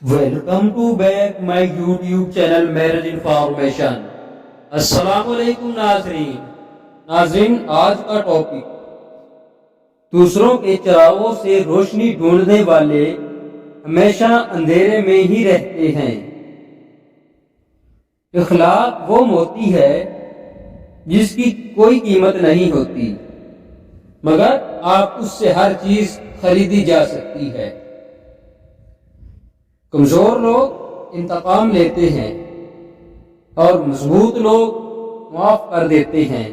Welcome to back my YouTube channel marriage information. السلام علیکم ناظرین، آج کا ٹاپک دوسروں کے چراغوں سے روشنی ڈھونڈنے والے ہمیشہ اندھیرے میں ہی رہتے ہیں۔ اخلاق وہ موتی ہے جس کی کوئی قیمت نہیں ہوتی، مگر آپ اس سے ہر چیز خریدی جا سکتی ہے۔ کمزور لوگ انتقام لیتے ہیں اور مضبوط لوگ معاف کر دیتے ہیں،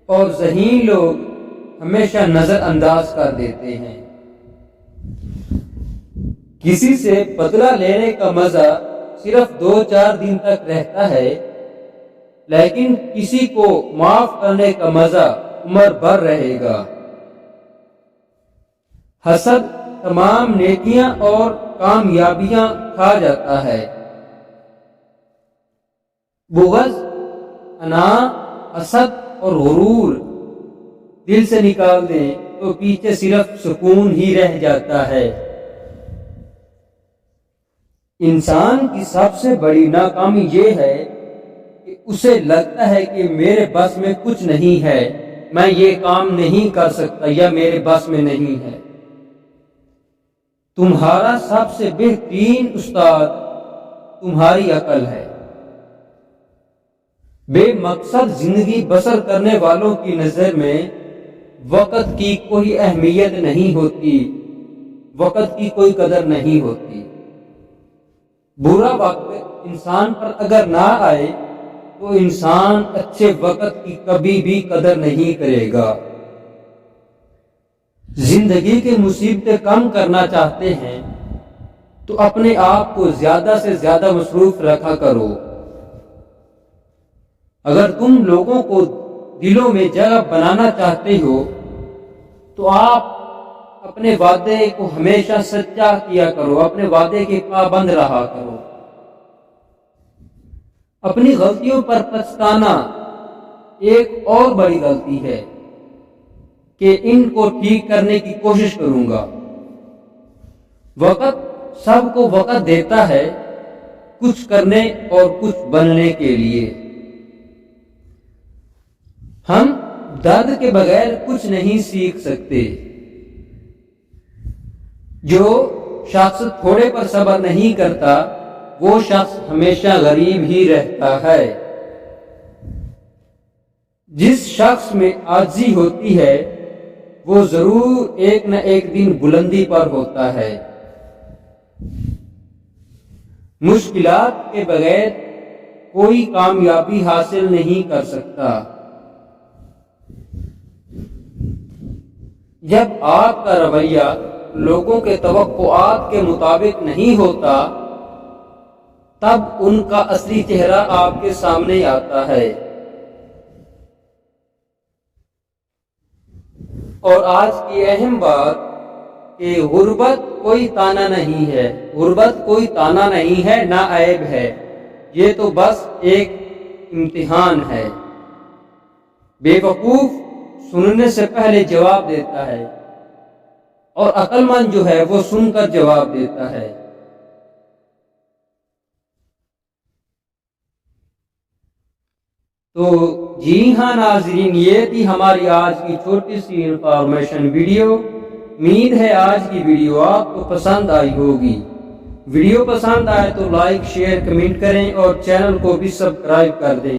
اور ذہین لوگ ہمیشہ نظر انداز کر دیتے ہیں۔ کسی سے بدلہ لینے کا مزہ صرف 2-4 دن تک رہتا ہے، لیکن کسی کو معاف کرنے کا مزہ عمر بھر رہے گا۔ حسد تمام نیکیاں اور کامیابیاں کھا جاتا ہے۔ بغض، انا، حسد اور غرور دل سے نکال دیں تو پیچھے صرف سکون ہی رہ جاتا ہے۔ انسان کی سب سے بڑی ناکامی یہ ہے کہ اسے لگتا ہے کہ میرے بس میں کچھ نہیں ہے، میں یہ کام نہیں کر سکتا یا میرے بس میں نہیں ہے۔ تمہارا سب سے بہترین استاد تمہاری عقل ہے۔ بے مقصد زندگی بسر کرنے والوں کی نظر میں وقت کی کوئی اہمیت نہیں ہوتی، وقت کی کوئی قدر نہیں ہوتی۔ برا وقت انسان پر اگر نہ آئے تو انسان اچھے وقت کی کبھی بھی قدر نہیں کرے گا۔ زندگی کی مصیبتیں کم کرنا چاہتے ہیں تو اپنے آپ کو زیادہ سے زیادہ مصروف رکھا کرو۔ اگر تم لوگوں کو دلوں میں جگہ بنانا چاہتے ہو تو آپ اپنے وعدے کو ہمیشہ سچا کیا کرو، اپنے وعدے کے پابند رہا کرو۔ اپنی غلطیوں پر پچھتانا ایک اور بڑی غلطی ہے کہ ان کو ٹھیک کرنے کی کوشش کروں گا۔ وقت سب کو وقت دیتا ہے کچھ کرنے اور کچھ بننے کے لیے۔ ہم درد کے بغیر کچھ نہیں سیکھ سکتے۔ جو شخص تھوڑے پر صبر نہیں کرتا وہ شخص ہمیشہ غریب ہی رہتا ہے۔ جس شخص میں عاجزی ہوتی ہے وہ ضرور ایک نہ ایک دن بلندی پر ہوتا ہے۔ مشکلات کے بغیر کوئی کامیابی حاصل نہیں کر سکتا۔ جب آپ کا رویہ لوگوں کے توقعات کے مطابق نہیں ہوتا تب ان کا اصلی چہرہ آپ کے سامنے آتا ہے۔ اور آج کی اہم بات کہ غربت کوئی تانا نہیں ہے، غربت کوئی تانا نہیں ہے، نہ عیب ہے، یہ تو بس ایک امتحان ہے۔ بے وقوف سننے سے پہلے جواب دیتا ہے اور عقل مند جو ہے وہ سن کر جواب دیتا ہے۔ تو جی ہاں ناظرین، یہ تھی ہماری آج کی چھوٹی سی انفارمیشن ویڈیو۔ امید ہے آج کی ویڈیو آپ کو پسند آئی ہوگی۔ ویڈیو پسند آئے تو لائک، شیئر، کمنٹ کریں اور چینل کو بھی سبسکرائب کر دیں۔